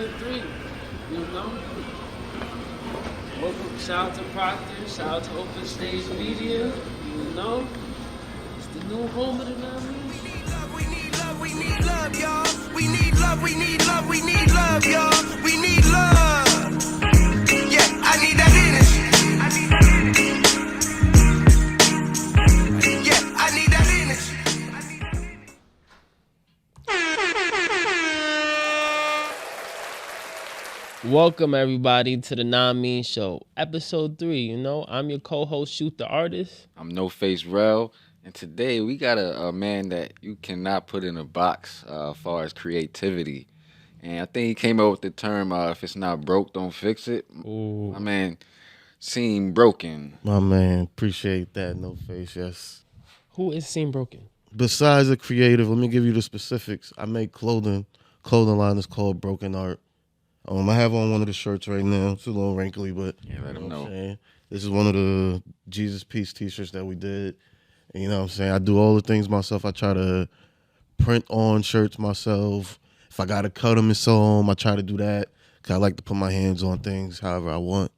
episode 3. You know? Welcome, shout out to Proctor, shout out to Open Stage Media. You know? It's the new home of the nominees. We need love, we need love, y'all. We need love, we need love, we need love, y'all. We need love. Yeah, I need that energy. Yeah, I need that energy. Welcome everybody to the Non-Mean Show, episode 3. You know, I'm your co-host, Shoot the Artist. I'm No Face Rel, and today we got a man that you cannot put in a box as far as creativity. And I think he came up with the term, if it's not broke, don't fix it. Ooh. My man seemed broken. My man, appreciate that, No Face, yes. Who is Seen Broken? Besides a creative, let me give you the specifics. I make clothing. Clothing line is called Broken Art. I have on one of the shirts right now. It's a little wrinkly, but Yeah, let him what I'm know. saying? This is one of the Jesus Peace t-shirts that we did. And you know what I'm saying? I do all the things myself. I try to print on shirts myself. If I got to cut them and sew them, I try to do that because I like to put my hands on things however I want.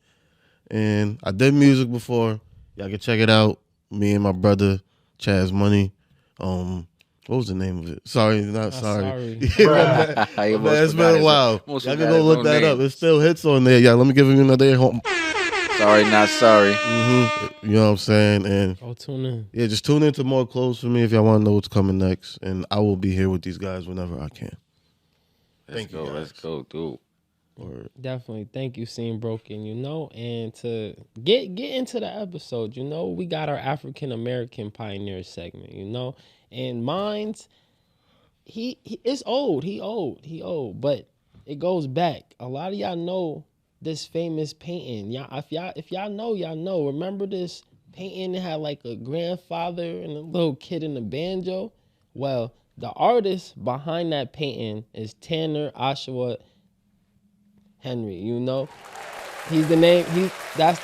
And I did music before. Y'all can check it out. Me and my brother, Chaz Money. What was the name of it? Sorry, not sorry. Yeah, my He bad. almost It's forgot been a his- while. almost Y'all can forgot go his look own that name. up. It still hits on there. Yeah, let me give you another home. Sorry, not sorry. You know what I'm saying? And Go tune in. yeah, just tune into more clothes for me if y'all want to know what's coming next. And I will be here with these guys whenever I can. Thank you, guys. Let's go, dude. Word. Definitely. Thank you, Seen Broken, you know. And to get into the episode, you know, we got our African American Pioneer segment, you know. And mine's he it's old. He old. But it goes back. A lot of y'all know this famous painting. If y'all know, y'all know. Remember this painting that had like a grandfather and a little kid in the banjo? Well, the artist behind that painting is Tanner Oshawa Henry, you know. That's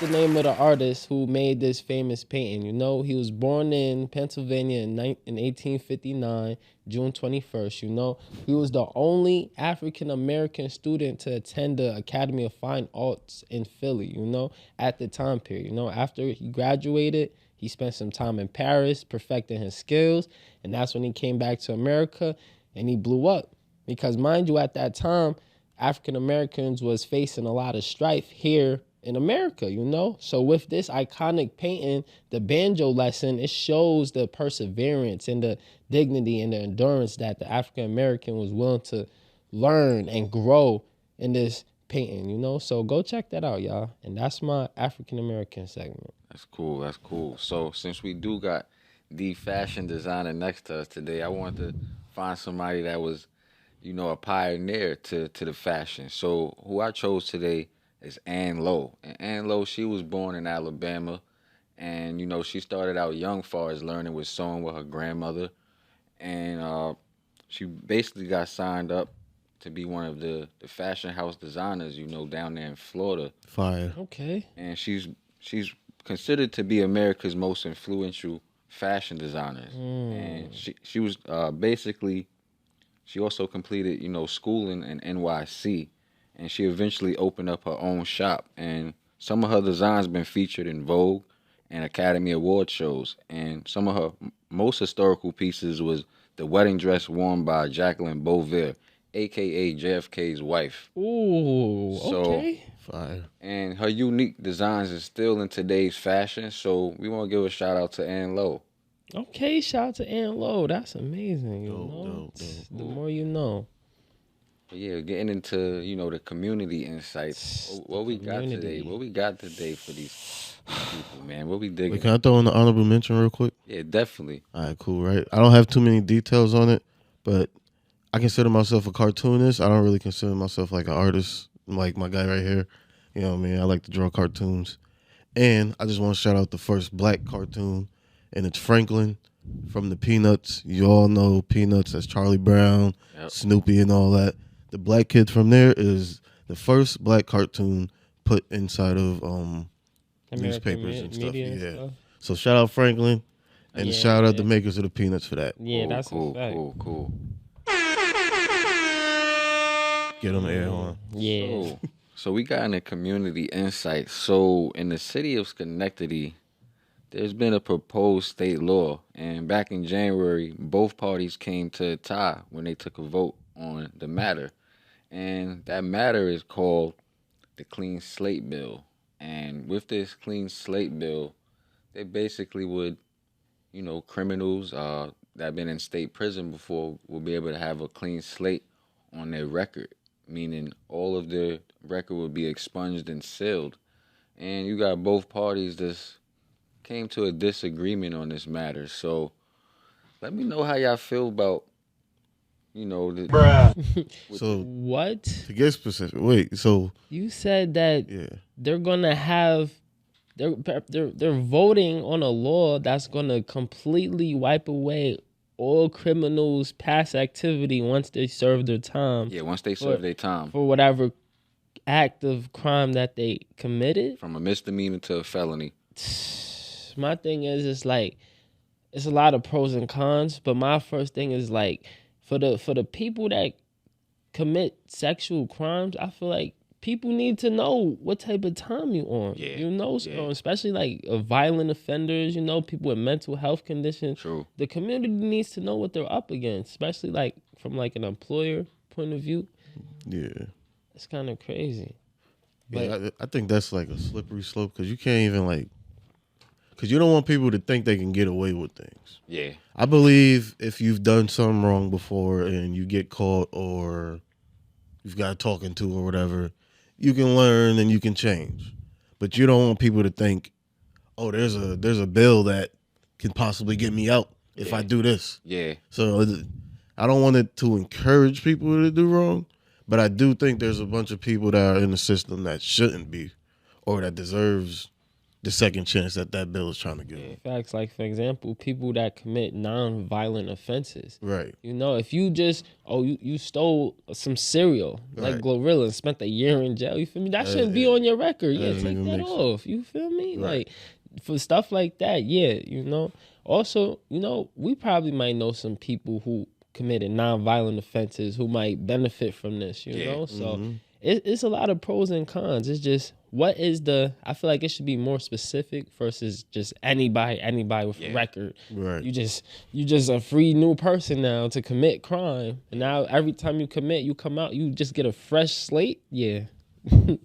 the name of the artist who made this famous painting, you know. He was born in Pennsylvania in 1859, June 21st, you know. He was the only African American student to attend the Academy of Fine Arts in Philly, you know, at the time period. You know, after he graduated, he spent some time in Paris perfecting his skills, and that's when he came back to America and he blew up. Because mind you, at that time, African Americans was facing a lot of strife here in America, you know? So with this iconic painting, the banjo lesson, it shows the perseverance and the dignity and the endurance that the African American was willing to learn and grow in this painting, you know? So go check that out, y'all. And that's my African American segment. That's cool. So since we do got the fashion designer next to us today, I wanted to find somebody that was, you know, a pioneer to the fashion. So who I chose today is Ann Lowe. And Ann Lowe, she was born in Alabama. And, you know, she started out young far as learning with sewing with her grandmother. And she basically got signed up to be one of the fashion house designers, you know, down there in Florida. Fire. Okay. And she's considered to be America's most influential fashion designer. And she was basically... She also completed, you know, schooling in NYC, and she eventually opened up her own shop. And some of her designs been featured in Vogue and Academy Award shows. And some of her most historical pieces was the wedding dress worn by Jacqueline Beauvais, a.k.a. JFK's wife. Ooh, okay. Fire. And her unique designs is still in today's fashion, so we want to give a shout out to Ann Lowe. Okay, shout out to Ann Lowe. That's amazing, you know. Dope. The more you know. Yeah, getting into, you know, the community insights. What we got Community. today? What we got today for these people, man? What we digging? Wait, can I throw in the honorable mention real quick? Yeah, definitely. All right, cool, right? I don't have too many details on it, but I consider myself a cartoonist. I don't really consider myself like an artist, like my guy right here. You know what I mean? I like to draw cartoons. And I just want to shout out the first black cartoon, and it's Franklin from the Peanuts. You all know Peanuts as Charlie Brown, Yep. Snoopy, and all that. The black kid from there is the first black cartoon put inside of newspapers and stuff. media and Yeah. stuff. So shout out Franklin, and Yeah, shout out yeah. the makers of the Peanuts for that. Yeah, that's cool, a fact. cool. get them air on. Yeah. So we got in a community insight. So in the city of Schenectady, there's been a proposed state law, and back in January, both parties came to a tie when they took a vote on the matter. And that matter is called the Clean Slate Bill. And with this Clean Slate Bill, they basically would, criminals that have been in state prison before will be able to have a clean slate on their record, meaning all of their record would be expunged and sealed. And you got both parties that's came to a disagreement on this matter. So let me know how y'all feel about, So What? to get specific, wait. So You said that yeah, they're gonna have they're voting on a law that's gonna completely wipe away all criminals' past activity once they serve their time Yeah, once they serve their time, for whatever act of crime that they committed. from a misdemeanor to a felony. My thing is, it's like it's a lot of pros and cons, but my first thing is like for the people that commit sexual crimes, I feel like people need to know what type of time you on. Yeah, So especially like violent offenders, people with mental health conditions. True. The community needs to know what they're up against, especially like from like an employer point of view. yeah. It's kind of crazy. Yeah, I think that's like a slippery slope because you can't even because you don't want people to think they can get away with things. Yeah. I believe if you've done something wrong before and you get caught or you've got talking to or whatever, you can learn and you can change. But you don't want people to think, oh, there's a bill that can possibly get me out if I do this. Yeah. So I don't want it to encourage people to do wrong, but I do think there's a bunch of people that are in the system that shouldn't be or that deserves the second chance that bill is trying to give them. Facts, like for example, people that commit non-violent offenses. Right. If you just you stole some cereal like Right. Glorilla and spent a year in jail, you feel me? That shouldn't be on your record. Yeah, doesn't take even that make off. You feel me? Right. Like for stuff like that, yeah, Also, we probably might know some people who committed non-violent offenses who might benefit from this, you know? So it's a lot of pros and cons. It's just I feel like it should be more specific versus just anybody with a record. Right. You just a free new person now to commit crime. And now every time you commit, you come out, you just get a fresh slate. Yeah.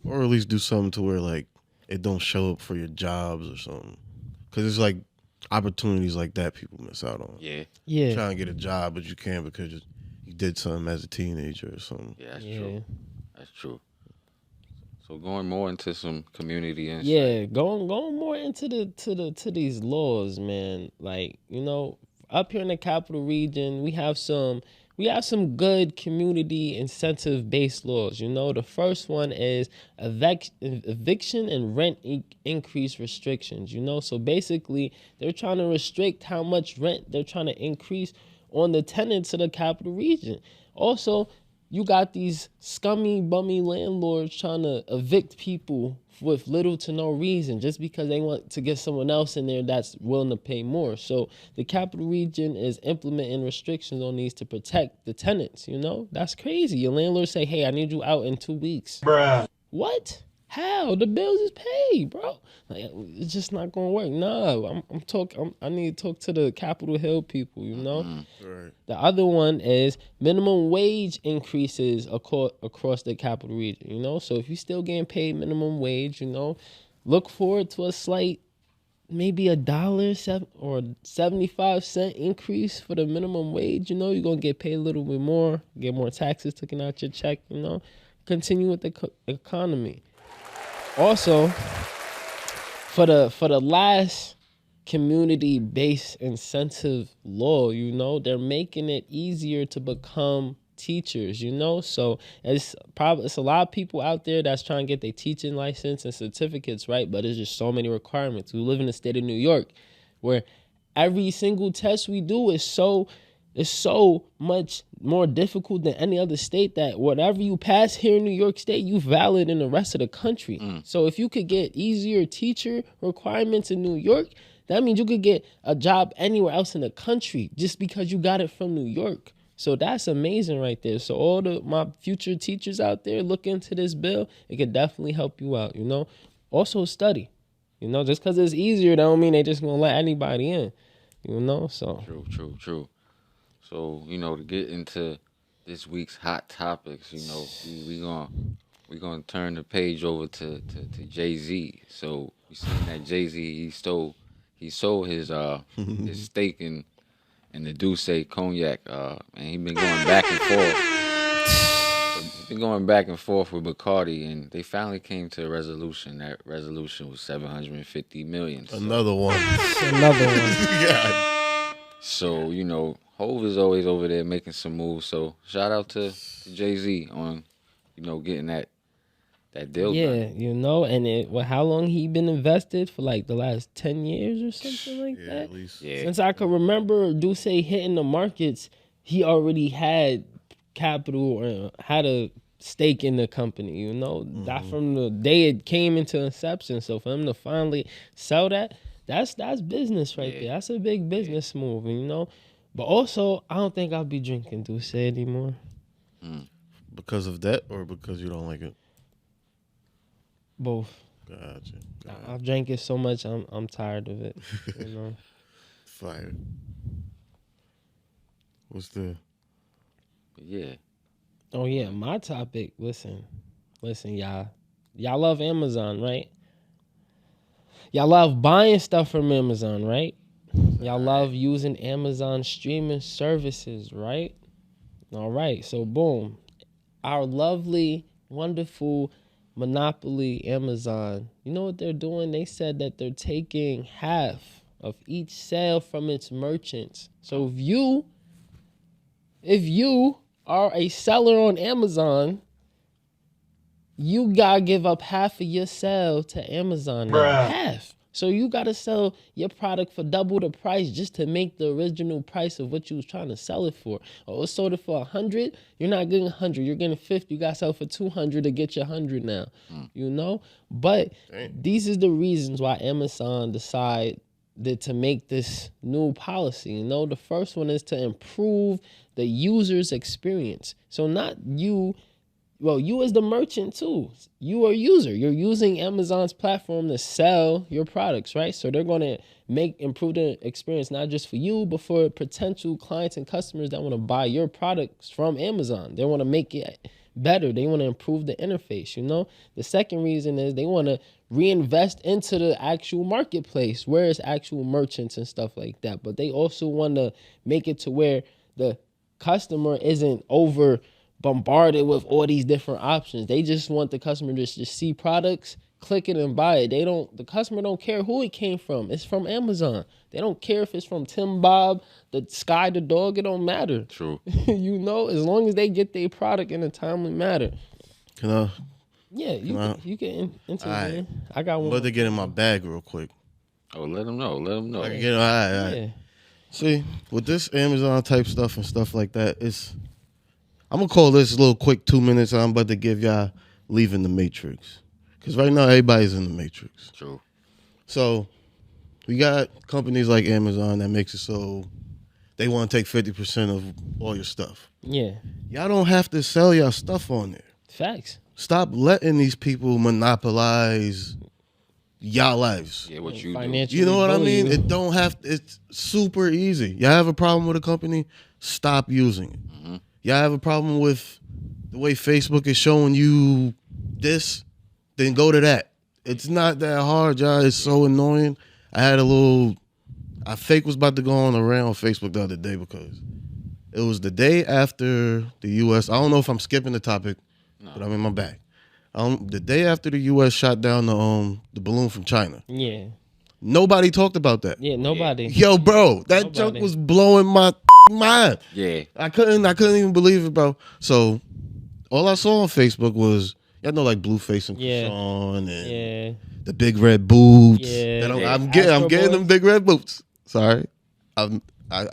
Or at least do something to where it don't show up for your jobs or something. Because it's like opportunities like that people miss out on. Yeah. Yeah. Trying to get a job, but you can't because you did something as a teenager or something. Yeah, that's true. That's true. So going more into some community insight. Yeah, going more into to these laws, man. Like, up here in the capital region, we have some good community incentive based laws. The first one is eviction and rent increase restrictions. So basically they're trying to restrict how much rent they're trying to increase on the tenants of the capital region. Also, you got these scummy, bummy landlords trying to evict people with little to no reason just because they want to get someone else in there that's willing to pay more. So the capital region is implementing restrictions on these to protect the tenants, That's crazy. Your landlord say, hey, I need you out in 2 weeks. Bruh. What? How? The bills is paid, bro. Like, it's just not gonna work. No, I need to talk to the Capitol Hill people, Right. The other one is minimum wage increases across the capital region, So if you're still getting paid minimum wage, look forward to a slight, maybe $1 or 75-cent increase for the minimum wage. You're gonna get paid a little bit more, get more taxes taken out your check. Continue with the economy. Also, for the last community-based incentive law, they're making it easier to become teachers, So it's a lot of people out there that's trying to get their teaching license and certificates, right? But there's just so many requirements. We live in the state of New York, where every single test we do is so much more difficult than any other state that whatever you pass here in New York State, you valid in the rest of the country. So if you could get easier teacher requirements in New York, that means you could get a job anywhere else in the country just because you got it from New York. So that's amazing right there. So all my future teachers out there, look into this bill. It could definitely help you out, you know. Also study. You know, just because it's easier, that don't mean they just going to let anybody in, you know. So True. So, you know, to get into this week's hot topics, you know, we gonna turn the page over to Jay-Z. So we seen that Jay-Z he sold his his stake in the Douce cognac, and he been going back and forth. He's been going back and forth with Bacardi, and they finally came to a resolution. That resolution was 750 million. So, Another one. another one. Yeah. so you know, Hov is always over there making some moves. So shout out to Jay-Z on, you know, getting that deal Yeah, done. you know, and how long he been invested for, like the last 10 years or something like Yeah, that? at least. Yeah. Since I could remember Duce hitting the markets, he already had capital or had a stake in the company, you know, that from the day it came into inception. So for him to finally sell that's business right there. That's a big business move, you know. But also, I don't think I'll be drinking Duce anymore. Because of that, or because you don't like it? Both. Gotcha. I've drank it so much, I'm tired of it, you know. Fire. What's the? Yeah. Oh yeah, my topic. Listen, y'all. Y'all love Amazon, right? Y'all love buying stuff from Amazon, right? Y'all love using Amazon streaming services, right? All right, so boom. Our lovely, wonderful monopoly Amazon. You know what they're doing? They said that they're taking half of each sale from its merchants. So if you are a seller on Amazon, you gotta give up half of your sale to Amazon now. Half. So you gotta sell your product for double the price just to make the original price of what you was trying to sell it for. Oh, it sold it for 100. You're not getting 100. You're getting 50. You gotta sell for 200 to get your 100 now. You know. But these is the reasons why Amazon decided to make this new policy. You know, the first one is to improve the user's experience. So not you. Well, you as the merchant too. You are a user. You're using Amazon's platform to sell your products, right? So they're going to improve the experience not just for you, but for potential clients and customers that want to buy your products from Amazon. They want to make it better. They want to improve the interface, you know? The second reason is they want to reinvest into the actual marketplace where it's actual merchants and stuff like that. But they also want to make it to where the customer isn't over bombarded with all these different options. They just want the customer to just see products, click it and buy it. The customer don't care who it came from. It's from Amazon. They don't care if it's from Tim Bob, the Sky the dog. It don't matter. True. You know, as long as they get their product in a timely manner. Can I? Yeah, you can intervene. Alright. I got I'm one. about to get in my bag real quick. Oh, let them know. Let them know. I can get all right. Yeah. See, with this Amazon type stuff and stuff like that, I'm gonna call this a little quick 2 minutes. I'm about to give y'all leaving the Matrix, because right now everybody's in the Matrix. True. So we got companies like Amazon that makes it so they want to take 50% of all your stuff. Yeah. Y'all don't have to sell y'all stuff on there. Facts. Stop letting these people monopolize y'all lives. Yeah, what you do. Financially You know what I bully mean? you. It don't have. It's super easy. Y'all have a problem with a company? Stop using it. Y'all have a problem with the way Facebook is showing you this? Then go to that. It's not that hard, y'all. It's so annoying. I fake was about to go on around Facebook the other day because it was the day after the U.S. I don't know if I'm skipping the topic, but I'm in my bag. The day after the U.S. shot down the balloon from China. Yeah. Nobody talked about that. Yeah, nobody. Yo, bro, that joke was blowing my mind. Yeah. I couldn't even believe it, bro. So all I saw on Facebook was, y'all know, like Blueface and Yeah. Krishan and Yeah. the big red boots. Yeah. That Yeah. I'm getting Astro them Boys. big red boots. Sorry.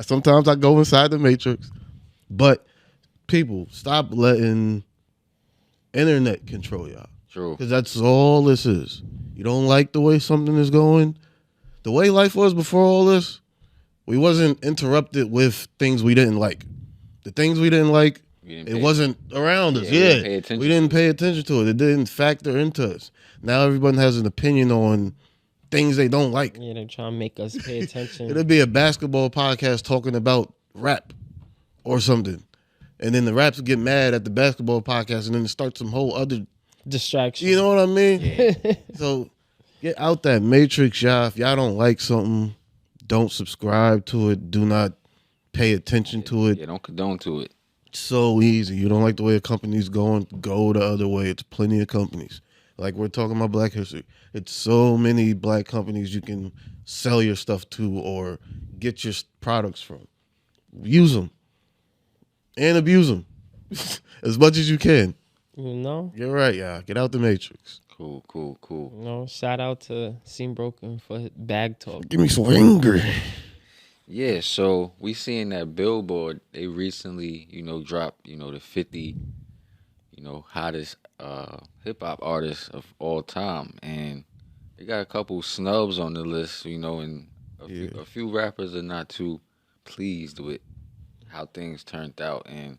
Sometimes I go inside the Matrix. But people, stop letting internet control y'all. True. Because that's all this is. You don't like the way something is going. The way life was before all this, we wasn't interrupted with things we didn't like. The things we didn't like, it wasn't around us. we didn't pay Yeah, attention we didn't to pay attention to it. It didn't factor into us. Now everyone has an opinion on things they don't like. Yeah, they're trying to make us pay attention. It'll be a basketball podcast talking about rap or something. And then the raps get mad at the basketball podcast and then it starts some whole other Distraction. You know what I mean? So get out that matrix, y'all. If y'all don't like something, don't subscribe to it. Do not pay attention to it. Yeah, don't condone to it. So easy. You don't like the way a company's going, go the other way. It's plenty of companies. Like we're talking about Black History. It's so many black companies you can sell your stuff to or get your products from. Use them and abuse them as much as you can. You know? You're right, y'all. Get out the matrix. Cool. You know, shout out to Seam Broken for bag talk. Give me some anger. Yeah, so we seeing that Billboard, they recently, dropped, the 50, hottest hip hop artists of all time. And they got a couple snubs on the list, and a few rappers are not too pleased with how things turned out. And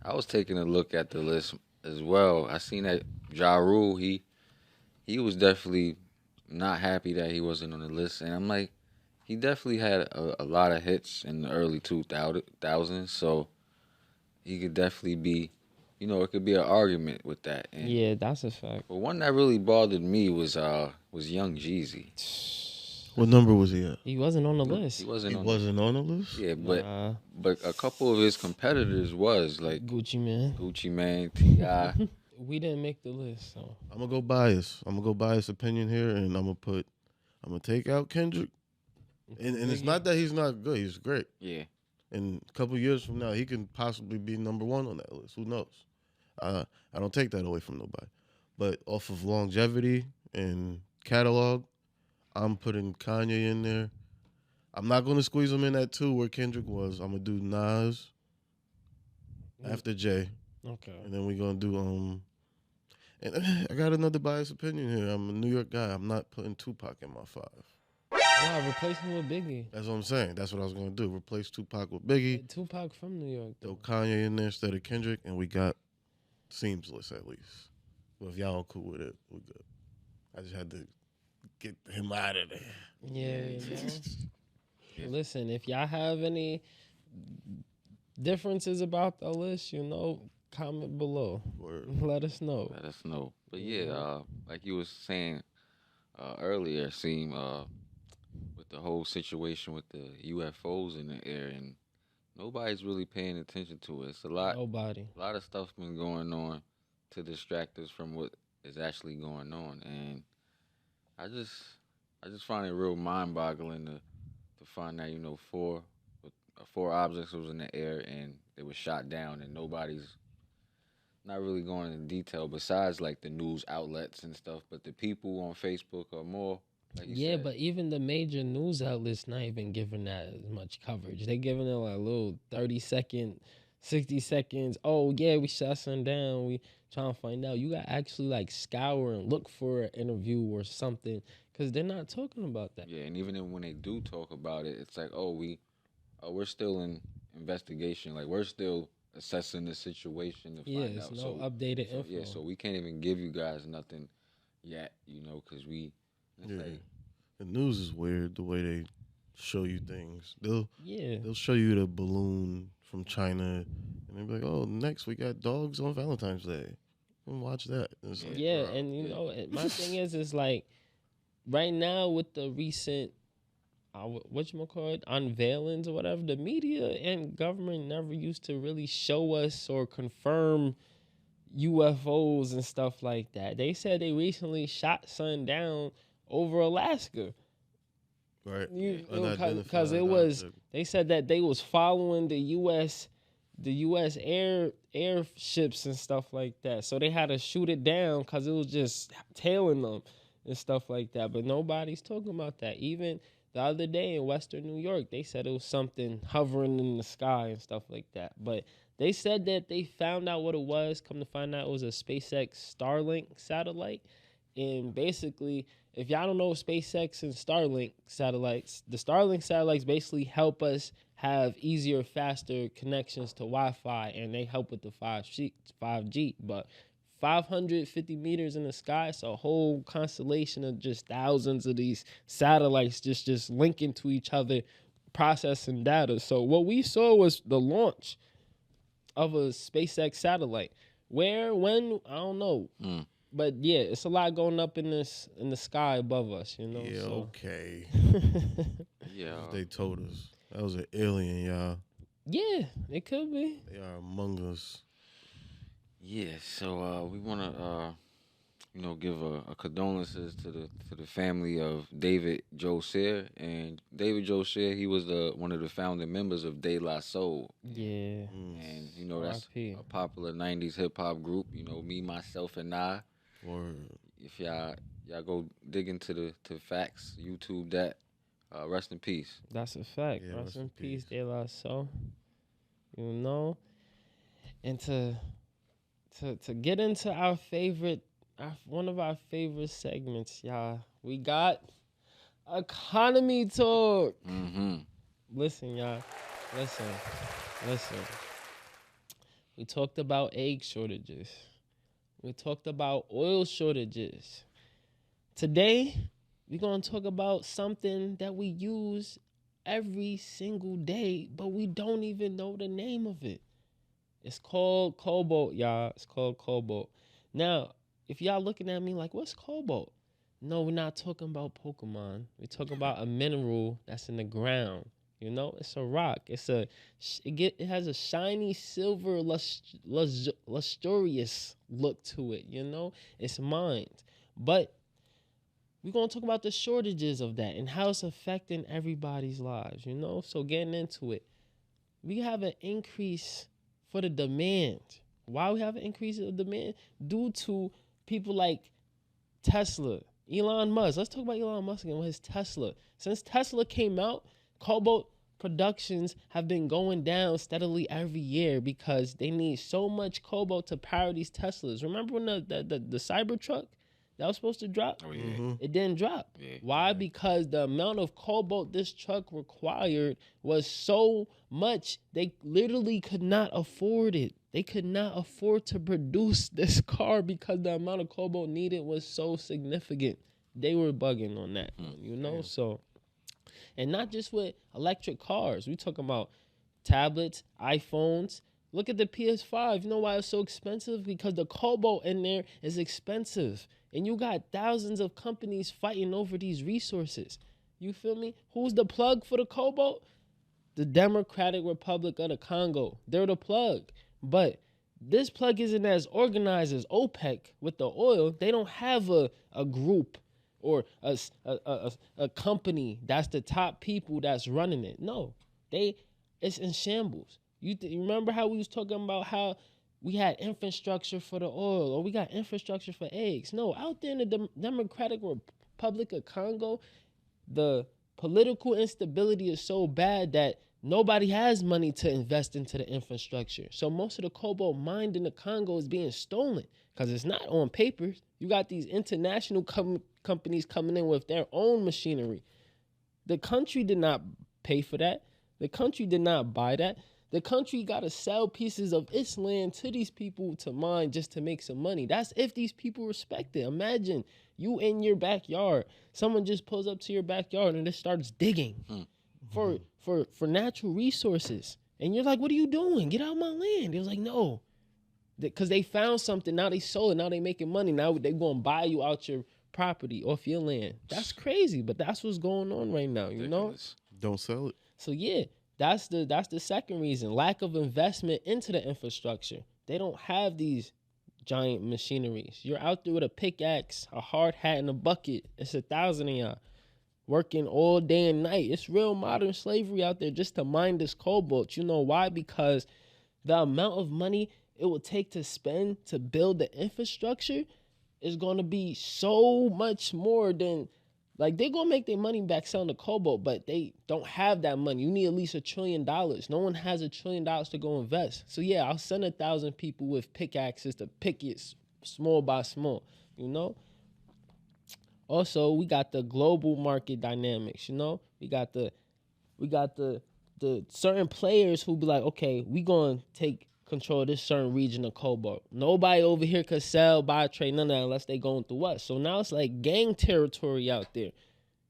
I was taking a look at the list as well. I seen that Ja Rule, he was definitely not happy that he wasn't on the list. And I'm like, he definitely had a lot of hits in the early 2000s, so he could definitely be, it could be an argument with that. And, Yeah, that's a fact. but one that really bothered me was Young Jeezy. What number was he at? He wasn't on the list. He wasn't He on. wasn't on the list? Yeah, but Nah. but a couple of his competitors was like Gucci Man. Gucci Mane, T.I. We didn't make the list, so I'm gonna go bias. I'm gonna go bias opinion here, and I'm gonna take out Kendrick. And it's not that he's not good. He's great. Yeah. And a couple years from now, he can possibly be number one on that list. Who knows? I don't take that away from nobody. But off of longevity and catalog, I'm putting Kanye in there. I'm not gonna squeeze him in at 2 where Kendrick was. I'm gonna do Nas after Jay. okay. And then we're gonna do and I got another biased opinion here. I'm a New York guy. I'm not putting Tupac in my 5. Nah, replace him with Biggie. That's what I'm saying. That's what I was gonna do. Replace Tupac with Biggie. Tupac from New York. Throw Kanye in there instead of Kendrick, and we got Seamless at least. But if y'all cool with it, we're good. I just had to get him out of there. Yeah, you know. Listen, if y'all have any differences about the list, comment below. Word. Let us know. Let us know. But yeah, like you was saying earlier, Seem, with the whole situation with the UFOs in the air, and nobody's really paying attention to it. It's a lot. Nobody. A lot of stuff been going on to distract us from what is actually going on, and I just find it real mind-boggling to find that four objects was in the air and they were shot down, and nobody's not really going into detail besides like the news outlets and stuff, but the people on Facebook are more. Like you said. But even the major news outlets not even giving that as much coverage. They giving it like a little 30-second, 60 seconds. Oh yeah, we shot some down. We trying to find out. You got to actually like scour and look for an interview or something, because they're not talking about that. Yeah, and even when they do talk about it, it's like, we're still in investigation. Like we're still assessing the situation to find out. It's no updated info. Yeah, so we can't even give you guys nothing yet, because we. Like, the news is weird the way they show you things. They'll show you the balloon from China, and they'll be like, "Oh, next we got dogs on Valentine's Day." And watch that. It's like, bro, and my thing is like right now with the recent unveilings or whatever, the media and government never used to really show us or confirm UFOs and stuff like that. They said they recently shot something down over Alaska. right? Because it was, they said that they was following the U.S. airships and stuff like that. So they had to shoot it down because it was just tailing them and stuff like that. But nobody's talking about that. Even the other day in Western New York, they said it was something hovering in the sky and stuff like that. But they said that they found out what it was. Come to find out, it was a SpaceX Starlink satellite. And basically, if y'all don't know SpaceX and Starlink satellites, the Starlink satellites basically help us have easier, faster connections to Wi-Fi, and they help with the 5G. But 550 meters in the sky, it's a whole constellation of just thousands of these satellites just linking to each other, processing data. So what we saw was the launch of a SpaceX satellite. Where, when, I don't know. But yeah, it's a lot going up in the sky above us, you know. Yeah, so. okay. Yeah. They told us that was an alien, y'all. Yeah, it could be. They are among us. Yeah. So we want to give a condolences to the family of David Josiah. And David Josiah, he was one of the founding members of De La Soul. Yeah. And that's R.I.P. a popular 90s hip hop group. Me, myself, and I. Word. If y'all go dig into the facts, YouTube that. Rest in peace. That's a fact. Yeah, rest in peace, De La Soul. You know, and to get into our favorite, one of our favorite segments, y'all. We got economy talk. Mm-hmm. Listen, y'all. Listen. We talked about egg shortages. We talked about oil shortages. Today, we're going to talk about something that we use every single day, but we don't even know the name of it. It's called Cobalt, y'all. It's called Cobalt. Now, if y'all looking at me like, what's Cobalt? No, we're not talking about Pokemon. We're talking about a mineral that's in the ground. You know, it's a rock. It has a shiny silver, lustrous look to it. You know, it's mined. But we're going to talk about the shortages of that and how it's affecting everybody's lives, you know? So getting into it, we have an increase for the demand. Why we have an increase of demand? Due to people like Tesla, Elon Musk. Let's talk about Elon Musk again with his Tesla. Since Tesla came out, Cobalt productions have been going down steadily every year because they need so much cobalt to power these Teslas. Remember when the Cybertruck that was supposed to drop? Oh, yeah. It didn't drop. Yeah. Why? Because the amount of cobalt this truck required was so much, they literally could not afford it. They could not afford to produce this car because the amount of cobalt needed was so significant. They were bugging on that one, you know? So, and not just with electric cars. We talking about tablets, iPhones. Look at the PS5. You know why it's so expensive? Because the cobalt in there is expensive. And you got thousands of companies fighting over these resources. You feel me? Who's the plug for the cobalt? The Democratic Republic of the Congo. They're the plug. But this plug isn't as organized as OPEC with the oil. They don't have a group or a company that's the top people that's running it. No, it's in shambles. You remember how we was talking about how we had infrastructure for the oil or we got infrastructure for eggs? No, out there in the Democratic Republic of Congo, the political instability is so bad that nobody has money to invest into the infrastructure. So most of the cobalt mined in the Congo is being stolen because it's not on paper. You got these international companies coming in with their own machinery. The country did not pay for that. The country did not buy that. The country got to sell pieces of its land to these people to mine just to make some money. That's if these people respect it. Imagine you in your backyard. Someone just pulls up to your backyard and just starts digging for natural resources. And you're like, what are you doing? Get out of my land. It was like, no. Because they found something. Now they sold it. Now they making money. Now they going to buy you out your property, off your land. That's crazy. But that's what's going on right now, you know? Don't sell it. So yeah, that's the second reason. Lack of investment into the infrastructure. They don't have these giant machineries. You're out there with a pickaxe, a hard hat, and a bucket. It's 1,000 of y'all working all day and night. It's real modern slavery out there just to mine this cobalt. You know why? Because the amount of money it will take to spend to build the infrastructure is going to be so much more than, like, they're going to make their money back selling the cobalt, but they don't have that money. You need at least $1 trillion. No one has $1 trillion to go invest. So yeah, I'll send 1,000 people with pickaxes to pick it small by small, you know? Also, we got the global market dynamics. You know, we got the certain players who be like, okay, we gonna take control of this certain region of Cobalt. Nobody over here could sell, buy, trade, none of that unless they going through us. So now it's like gang territory out there.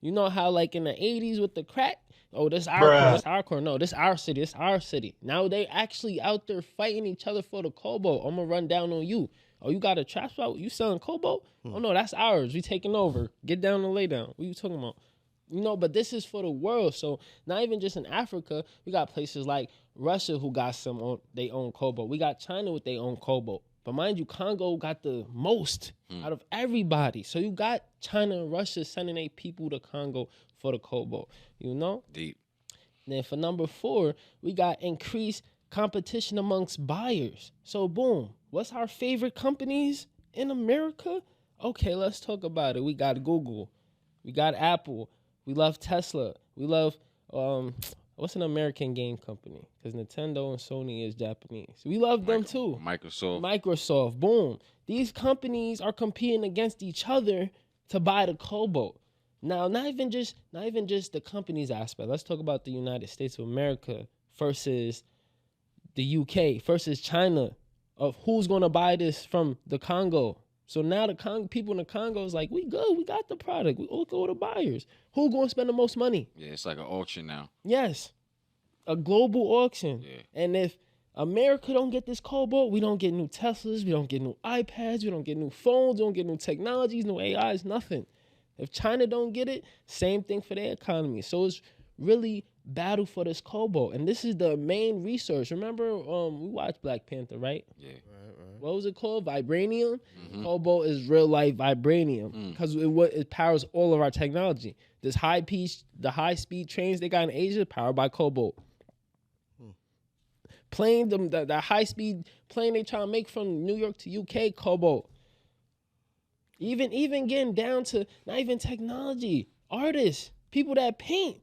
You know how like in the 80s with the crack, oh, this our corner, this our corner. No, this our city, this our city. Now they actually out there fighting each other for the Cobalt. I'm gonna run down on you. Oh, you got a trap spot? You selling Cobalt? Oh no, that's ours. We taking over. Get down and lay down. What you talking about? You know, but this is for the world. So not even just in Africa, we got places like Russia who got some on they own Cobalt. We got China with their own Cobalt. But mind you, Congo got the most out of everybody. So you got China and Russia sending their people to Congo for the Cobalt. You know? Deep. Then for number 4, we got increased competition amongst buyers. So boom, what's our favorite companies in America? Okay, let's talk about it. We got Google. We got Apple. We love Tesla. We love, what's an American game company? Because Nintendo and Sony is Japanese. We love them too. Microsoft, boom. These companies are competing against each other to buy the Cobalt. Now, not even just the companies aspect. Let's talk about the United States of America versus the UK versus China of who's going to buy this from the Congo. So now the people in the Congo is like, we good, we got the product. We all go to buyers. Who going to spend the most money? Yeah, it's like an auction now. Yes, a global auction. Yeah. And if America don't get this Cobalt, we don't get new Teslas, we don't get new iPads, we don't get new phones, we don't get new technologies, no AIs, nothing. If China don't get it, same thing for their economy. So it's really battle for this Cobalt. And this is the main research. Remember, we watched Black Panther, right? Yeah. What was it called? Vibranium? Cobalt is real life vibranium because it powers all of our technology. The high speed trains they got in Asia powered by Cobalt. Plane, the high speed plane they try to make from New York to UK, Cobalt. Even getting down to not even technology, artists, people that paint.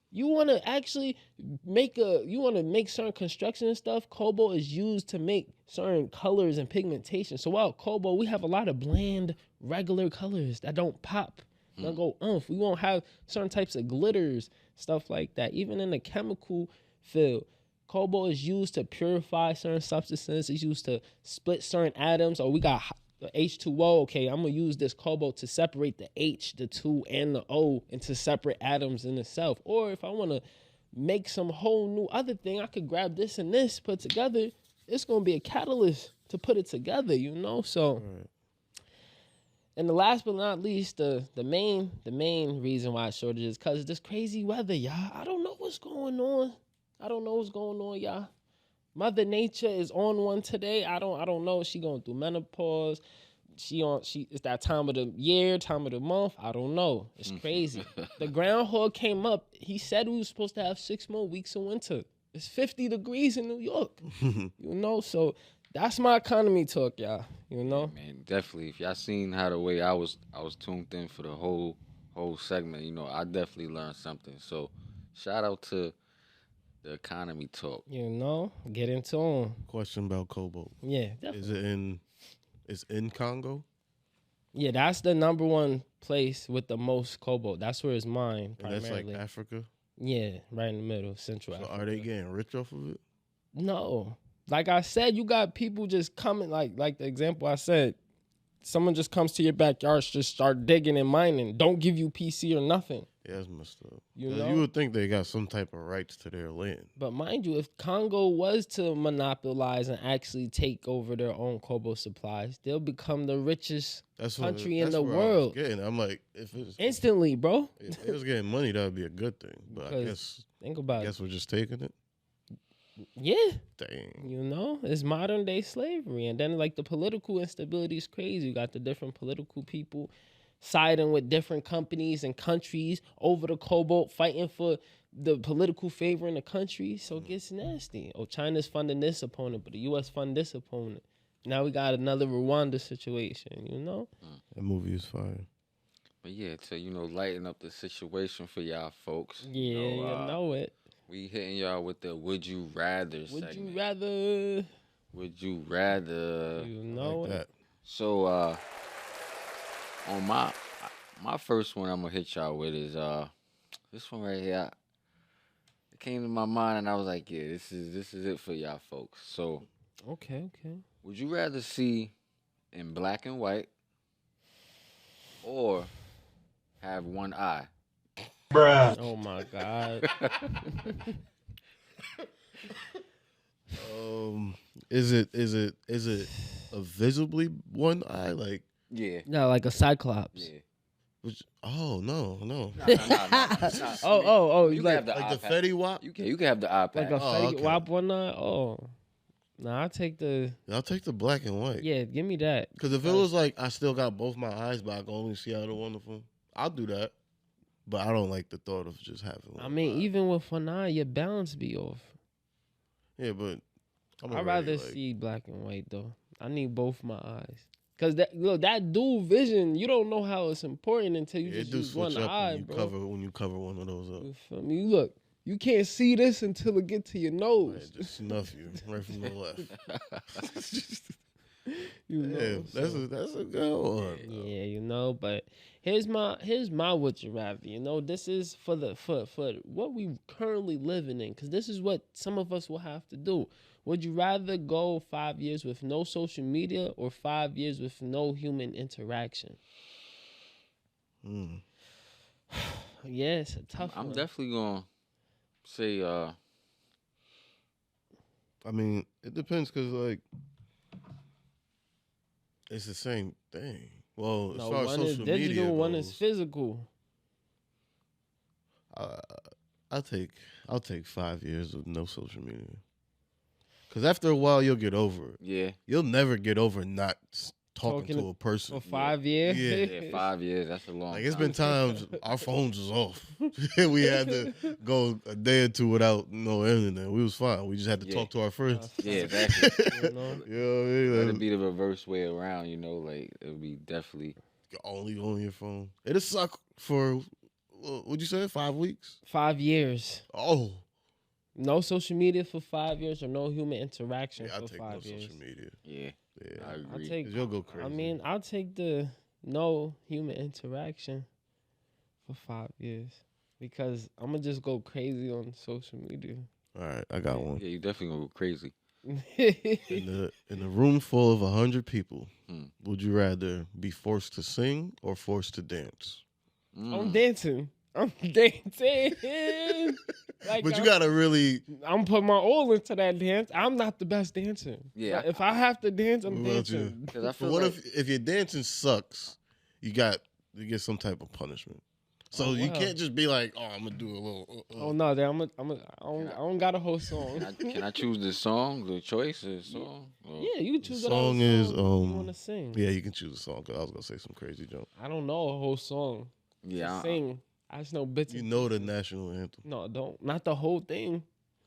You want to actually make certain construction and stuff. Cobalt is used to make certain colors and pigmentation. So while Cobalt, we have a lot of bland, regular colors that don't pop, don't go oomph. We won't have certain types of glitters, stuff like that. Even in the chemical field, Cobalt is used to purify certain substances. It's used to split certain atoms. Or we got the H2O, okay, I'm going to use this Cobalt to separate the H, the 2, and the O into separate atoms in itself. Or if I want to make some whole new other thing, I could grab this and this, put together. It's going to be a catalyst to put it together, you know? So, and the last but not least, the main reason why it's shortage is because of this crazy weather, y'all. I don't know what's going on. Y'all. Mother Nature is on one today. I don't know. She going through menopause. It's that time of the year, time of the month. I don't know. It's crazy. The groundhog came up. He said we were supposed to have 6 more weeks of winter. It's 50 degrees in New York. You know, so that's my economy talk, y'all. You know? Yeah, man, definitely. If y'all seen how the way I was tuned in for the whole segment, you know, I definitely learned something. So shout out to the economy talk. You know, get into them. Question about Cobalt. Yeah, definitely. It's in Congo? Yeah, that's the number one place with the most Cobalt. That's where it's mined primarily. And that's like Africa? Yeah, right in the middle, Central So Africa. are they getting rich off of it? No. Like I said, you got people just coming, like the example I said, someone just comes to your backyard, just start digging and mining. Don't give you PC or nothing. Yeah, that's messed up. You know? You would think they got some type of rights to their land. But mind you, if Congo was to monopolize and actually take over their own Cobalt supplies, they'll become the richest country in the world. I'm like, if it's instantly, bro. If it was getting money, that would be a good thing. But I guess think about it. We're just taking it. Yeah. Dang. You know, it's modern day slavery. And then like the political instability is crazy. You got the different political people siding with different companies and countries over the Cobalt, fighting for the political favor in the country. So it gets nasty. Oh, China's funding this opponent, but the U.S. fund this opponent. Now we got another Rwanda situation, you know? That movie is fire. But yeah, to, you know, lighten up the situation for y'all folks. Yeah, you know it. We hitting y'all with the Would You Rather segment. Would you rather? Would you rather? You know like it. That. So, on My first one I'm gonna hit y'all with is this one right here. It came to my mind and I was like, yeah, this is it for y'all folks. So Okay. would you rather see in black and white or have one eye? Oh my God. Is it a visibly one eye like? Yeah. No, like a cyclops. Yeah. Which, oh no. Nah. Oh, You can like have the Like eye the patch. Fetty Wap? You can have the eye like patch. a Oh, fake okay. wop one eye. Oh, nah, I take the I'll take the black and white. yeah. Give me that. Because if it was like I still got both my eyes, but I can only see out of one of them, I'll do that. But I don't like the thought of just having one. I mean, eye. even with one eye, your balance be off. Yeah, but I'd rather see black and white though. I need both my eyes. Cause that dual vision, you don't know how it's important until you It just do use switch one up eye, when you bro. when you cover one of those up. You feel me? Look, you can't see this until it get to your Man, nose. just snuff you right from the left. You know, Yeah, that's a good one. yeah, you know. But here's my would you rather. You know, this is for what we currently living in, because this is what some of us will have to do. Would you rather go 5 years with no social media or 5 years with no human interaction? Yeah, it's a tough I'm one. definitely gonna say I mean, it depends because like it's the same thing. Well, as No, far as one is social digital, media one is goes, physical. I'll take 5 years of no social media. Because after a while, you'll get over it. yeah. You'll never get over not talking to a person. For 5 years. Yeah. Yeah, 5 years. That's a long Like, it's time. been times our phones was off. We had to go a day or two without no internet. We was fine. We just had to Yeah. talk to our friends. Yeah, exactly. You know? You know what I mean? Let it be the reverse way around, you know, like it would be definitely Only on your phone. It'll suck for, what'd you say, 5 weeks? 5 years. Oh. No social media for 5 years or no human interaction Yeah, I'll for take 5 no years. social media. yeah. Yeah. I I'll agree. take. 'Cause you'll go crazy. I mean, I'll take the no human interaction for 5 years because I'm gonna just go crazy on social media. All right, I got one. Yeah, you definitely gonna go crazy. In the room full of 100 people, Hmm. would you rather be forced to sing or forced to dance? I'm dancing. I'm dancing. Like, But you gotta really. I'm putting my all into that dance. I'm not the best dancer. Yeah. If I have to dance, I'm What about you? dancing. Because I But feel what like, if your dancing sucks? You get some type of punishment. So Oh, you wow. can't just be like, oh, I'm gonna do a little. Oh no, then I don't got a whole song. can I choose the song, the choice of the song? Or- Yeah, you can choose The whatever song is you want to sing. Yeah, you can choose a song because I was gonna say some crazy junk. I don't know a whole song. Yeah, Sing. I just know bits. You and know the pieces. national anthem. No, don't. Not the whole thing.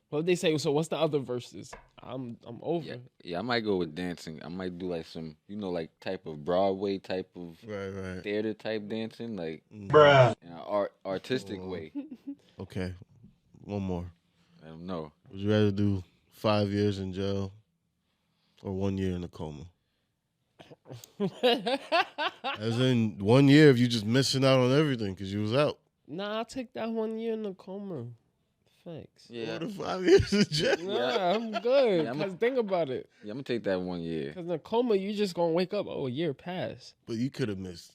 What they say? So what's the other verses? I'm over. yeah, I might go with dancing. I might do like some, like type of Broadway type of Right. theater type dancing, like Bruh. in an artistic way. Okay, one more. I don't know. Would you rather do 5 years in jail or 1 year in a coma? As in 1 year, if you just missing out on everything because you was out. Nah, I'll take that 1 year in the coma. Thanks. Yeah, What if 5 years in jail? Nah, I'm good. Yeah, Cause think about it. I'm gonna take that 1 year. Cause in a coma, you just gonna wake up. Oh, a year passed. But you could have missed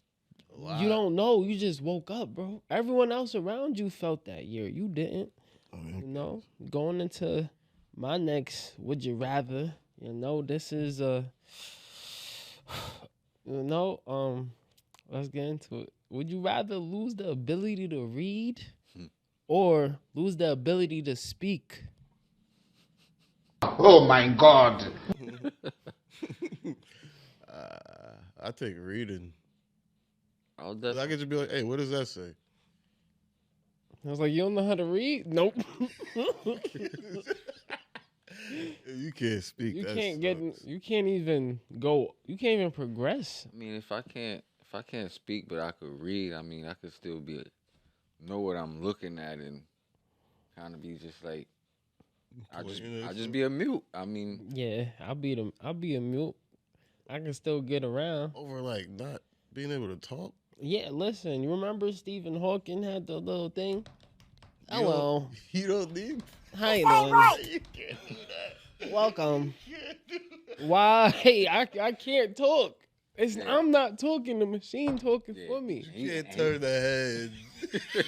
a lot. You don't know. You just woke up, bro. Everyone else around you felt that year. You didn't. I mean, You know, going into my next would you rather, this is let's get into it. Would you rather lose the ability to read or lose the ability to speak? Oh my God. I take reading. I'll 'Cause I definitely. could just be like, hey, what does that say? I was like, you don't know how to read? Nope. You can't speak. You that can't sucks. you can't even go, you can't even progress. I mean, if I can't speak, but I could read, I mean, I could still know what I'm looking at and kind of be just like, I Pointing at just you. be a mute. I mean, Yeah, I'll be a mute. I can still get around. Over like not being able to talk. Yeah, listen, you remember Stephen Hawking had the little thing? You Hello. don't- You don't need. How you doing? You can't do that. Welcome. You can't do that. Why? Hey, I can't talk. I'm not talking, the machine talking Yeah. for me. You can't turn the head.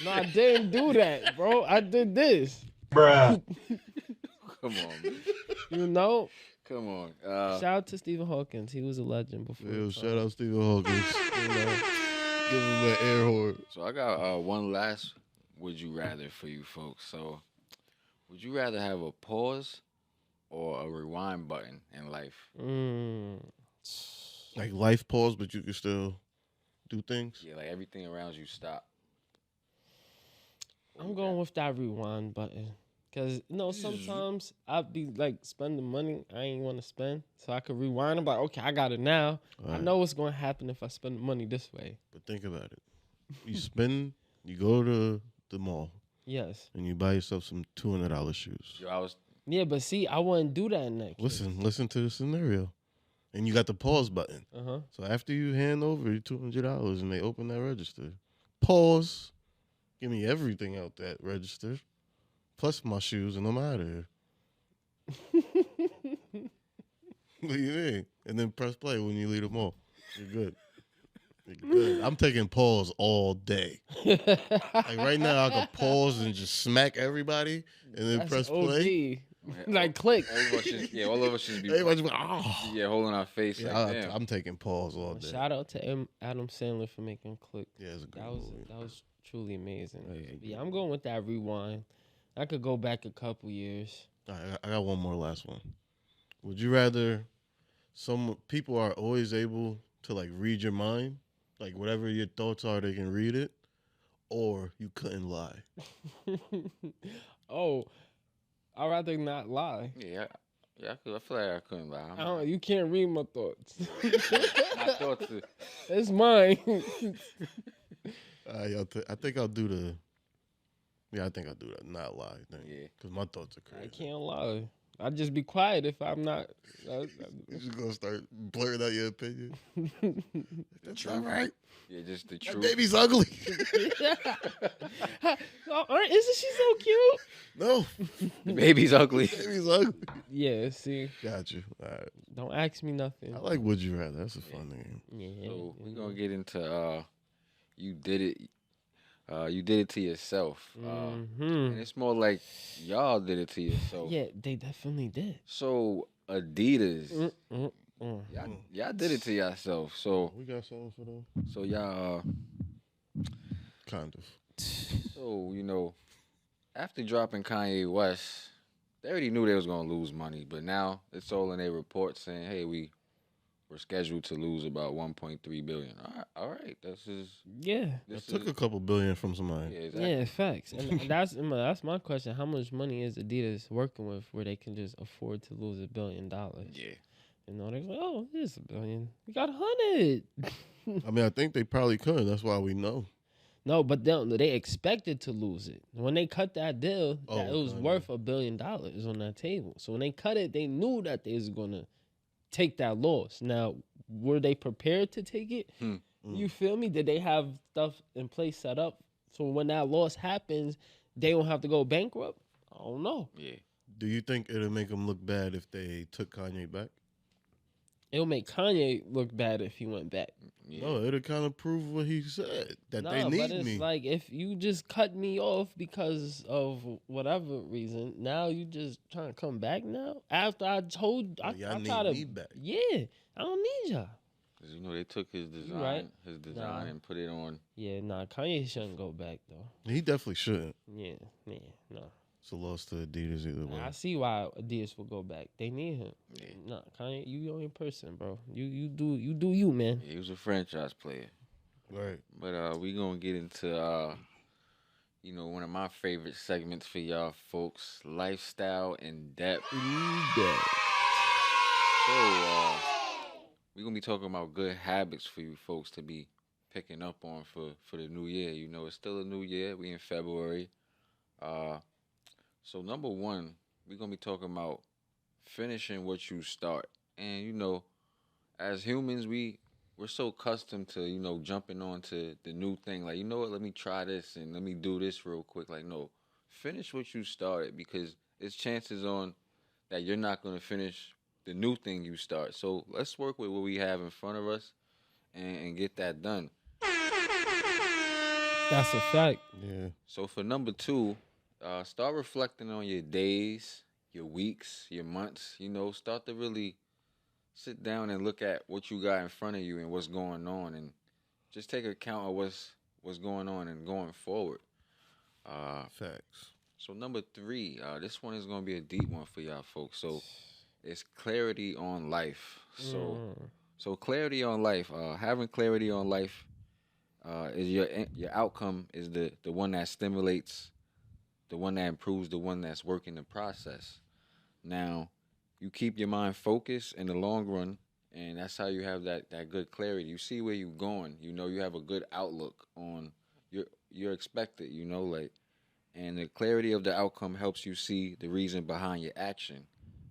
No, I didn't do that, bro. I did this. Come on, man. You know? Come on. Shout out to Stephen Hawkins. He was a legend before. Yo, his time. shout out Stephen Hawkins. You know, give him an air horn. So I got one last would you rather for you folks. So would you rather have a pause or a rewind button in life? Like life pause, but you can still do things. Yeah, like everything around you stop. I'm going with that rewind button. Cause sometimes I'd be like spending money I ain't want to spend, so I could rewind. I'm like, okay, I got it now. All I right. know what's going to happen if I spend the money this way. But think about it. You go to the mall Yes. and you buy yourself some $200 shoes. Yo, Yeah, but see, I wouldn't do that in that case. Listen to the scenario. And you got the pause button. Uh-huh. So after you hand over your $200 and they open that register, pause. Give me everything out that register, plus my shoes, and I'm out of here. What do you mean? And then press play when you leave the mall. You're good. You're good. I'm taking pause all day. Like right now, I could pause and just smack everybody, and then That's press play. OD. Like click. all of us should be Everybody's like, oh. yeah, holding our face Yeah, like damn. I'm taking pause all day. Shout out to Adam Sandler for making click. Yeah, it's a good That movie. was truly amazing. Yeah, Yeah, I'm going with that rewind. I could go back a couple years. All right, I got one more last one. Would you rather some people are always able to like read your mind, like whatever your thoughts are, they can read it, or you couldn't lie? Oh, I'd rather not lie. Yeah, I feel like I couldn't lie. You can't read my thoughts. My thoughts are, It's mine. I think I'll do the. Yeah, I think I'll do that. Not lie thing. Yeah. Because my thoughts are I crazy. can't lie. I'd just be quiet if I'm not. You just gonna start blurting out your opinion. That's not right. yeah, just the That truth. baby's ugly. Isn't she so cute? No, The baby's ugly. baby's ugly. Yeah, see, Got you. All right. don't ask me nothing. I like Would You Rather. That's a fun name. Yeah. So we're gonna get into you did it. You did it to yourself. And it's more like y'all did it to yourself. Yeah, they definitely did. So Adidas, y'all did it to yourself. So We got something for them? y'all. Kind of. So after dropping Kanye West, they already knew they was gonna lose money, but now it's all in their report saying, "Hey, we're scheduled to lose about 1.3 billion." All right, this is Yeah. this Took is a couple billion from somebody. yeah, exactly. Yeah, facts. And that's my question. How much money is Adidas working with where they can just afford to lose $1 billion? Yeah. They're like, oh, here's $1 billion. We got 100. I mean, I think they probably could. That's why we know. No, but they expected to lose it. When they cut that deal, that it was okay. worth $1 billion on that table. So when they cut it, they knew that they was gonna take that loss. Now, were they prepared to take it? You feel me? Did they have stuff in place set up so when that loss happens, they don't have to go bankrupt? I don't know. Yeah. Do you think it'll make them look bad if they took Kanye back? It'll make Kanye look bad if he went back. Yeah. No, it'll kind of prove what he said, that they Nah, need but it's me. like if you just cut me off because of whatever reason, now you just trying to come back now? After I told I y'all try to need me back. Yeah, I don't need y'all. 'Cause, they took his design, right. Nah. and put it on. Yeah, nah, Kanye shouldn't go back though. He definitely shouldn't. Yeah, no. It's a loss to Adidas either way. I see why Adidas will go back. They need him. Yeah. Nah, Kanye, you your own person, bro. You do you, man. Yeah, he was a franchise player. Right. But we gonna get into one of my favorite segments for y'all folks, lifestyle in depth. So we're gonna be talking about good habits for you folks to be picking up on for the new year. It's still a new year. We in February. So number one, we're gonna be talking about finishing what you start. And as humans, we we're so accustomed to, jumping on to the new thing. Like, you know what, let me try this and let me do this real quick. Like, no, finish what you started, because it's chances on that you're not going to finish the new thing you start. So let's work with what we have in front of us and get that done. That's a fact. Yeah. So for number 2, start reflecting on your days, your weeks, your months. Start to really sit down and look at what you got in front of you and what's going on, and just take account of what's going on and going forward. Facts. So number 3, this one is gonna be a deep one for y'all folks. So it's clarity on life. So clarity on life. Having clarity on life is your outcome is the one that stimulates, the one that improves, the one that's working the process. Now, you keep your mind focused in the long run, and that's how you have that good clarity. You see where you're going. You have a good outlook on you're expected. And the clarity of the outcome helps you see the reason behind your action.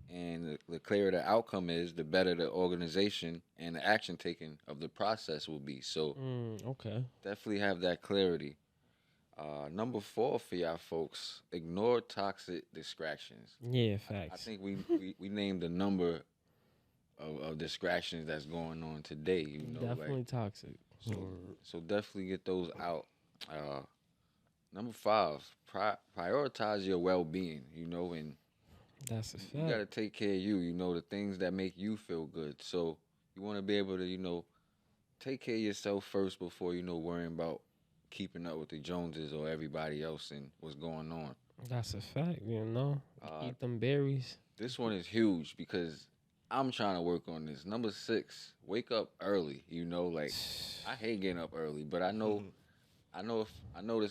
And the clearer the outcome is, the better the organization and the action taken of the process will be. So Okay. definitely have that clarity. Number 4 for y'all folks, ignore toxic distractions. Yeah, I facts. think we named a number of distractions that's going on today. Definitely toxic. So definitely get those out. Number 5, prioritize your well-being. And That's a you got to fact. take care of you. The things that make you feel good. So you want to be able to take care of yourself first before worrying about keeping up with the Joneses or everybody else and what's going on. That's a fact. Eat them berries. This one is huge because I'm trying to work on this. Number 6, wake up early. Like I hate getting up early, but I notice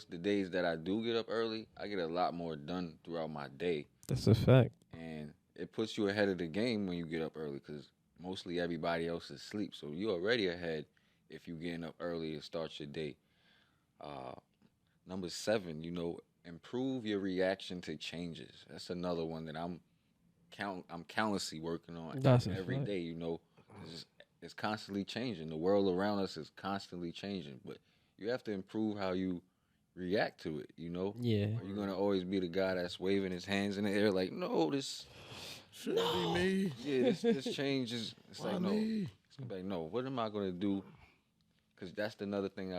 the days that I do get up early, I get a lot more done throughout my day, That's a fact. and it puts you ahead of the game when you get up early because mostly everybody else is asleep. So you're already ahead if you're getting up early to start your day. Number 7, improve your reaction to changes. That's another one that I'm countlessly working on That's a every fact. day. It's constantly changing. The world around us is constantly changing, but you have to improve how you react to it. Yeah. Are you gonna always be the guy that's waving his hands in the air like, no, this, Shouldn't be me. yeah, this change is. It's Why like no. me? It's gonna be like no. What am I gonna do? Because that's another thing.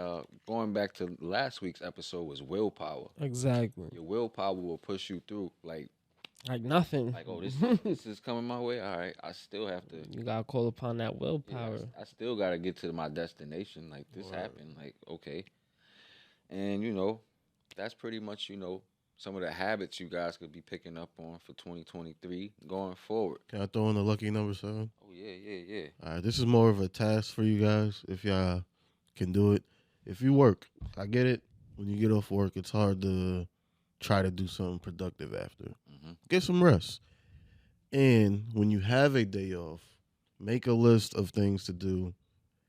Going back to last week's episode was willpower. Exactly. Your willpower will push you through. Like nothing. oh, this is coming my way. All right, I still have to. You gotta call upon that Yeah, willpower. I still gotta get to my destination. Like this happened. Like okay, and that's pretty much some of the habits you guys could be picking up on for 2023 going forward. Can I throw in the lucky number 7? Oh yeah. All right, this is more of a task for you guys if y'all can do it. If you work, I get it. When you get off work, it's hard to try to do something productive after. Get some rest. And when you have a day off, make a list of things to do.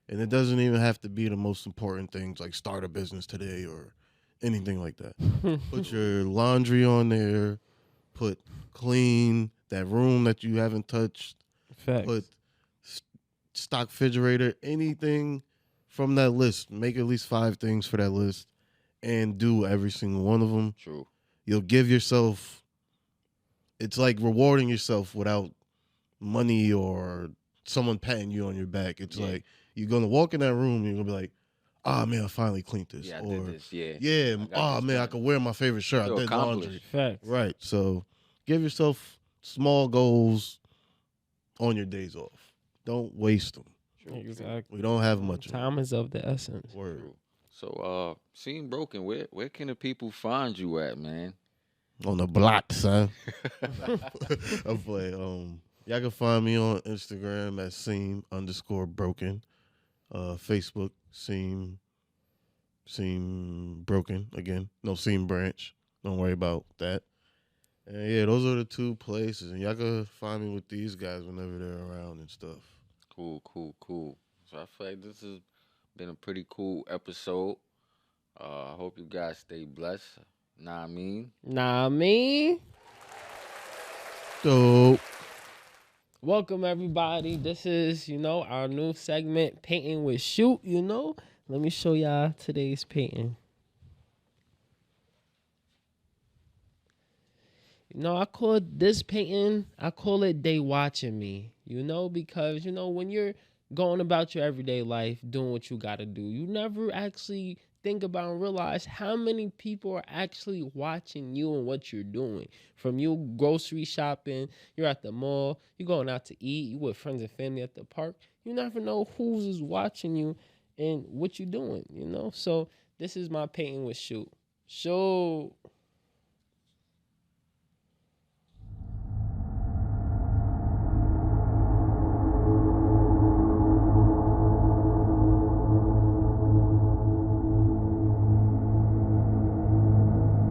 And it doesn't even have to be the most important things like start a business today or anything like that. Put your laundry on there. Put clean that room that you haven't touched. Facts. Put stock refrigerator, anything from that list. Make at least 5 things for that list and do every single one of them. True. You'll give yourself, it's like rewarding yourself without money or someone patting you on your back. It's like you're going to walk in that room and you're going to be like, oh man, I finally cleaned this. Yeah, I or, did this. Yeah. yeah, I oh man, I could wear my favorite shirt. Feel I did accomplished. laundry. Facts. Right. So give yourself small goals on your days off. Don't waste them. Exactly. We don't have much of them. Time is of the essence. Word. So, Seeing Broken, where can the people find you at, man? On the block, son. I'm playing. Y'all can find me on Instagram at seam_broken. Facebook, seam broken again. No seam branch. Don't worry about that. And yeah, those are the 2 places. And y'all can find me with these guys whenever they're around and stuff. Cool. So I feel like this has been a pretty cool episode. I hope you guys stay blessed. Nah, I mean. Nah, me. Dope. Welcome everybody. This is, our new segment, Painting with Shoot, Let me show y'all today's painting. I call this painting, I call it They Watching Me, because, when you're going about your everyday life, doing what you got to do, you never actually think about and realize how many people are actually watching you and what you're doing. From you grocery shopping, you're at the mall, you're going out to eat, you with friends and family at the park. You never know who's is watching you and what you're doing, So this is my Painting with Shoot. Show.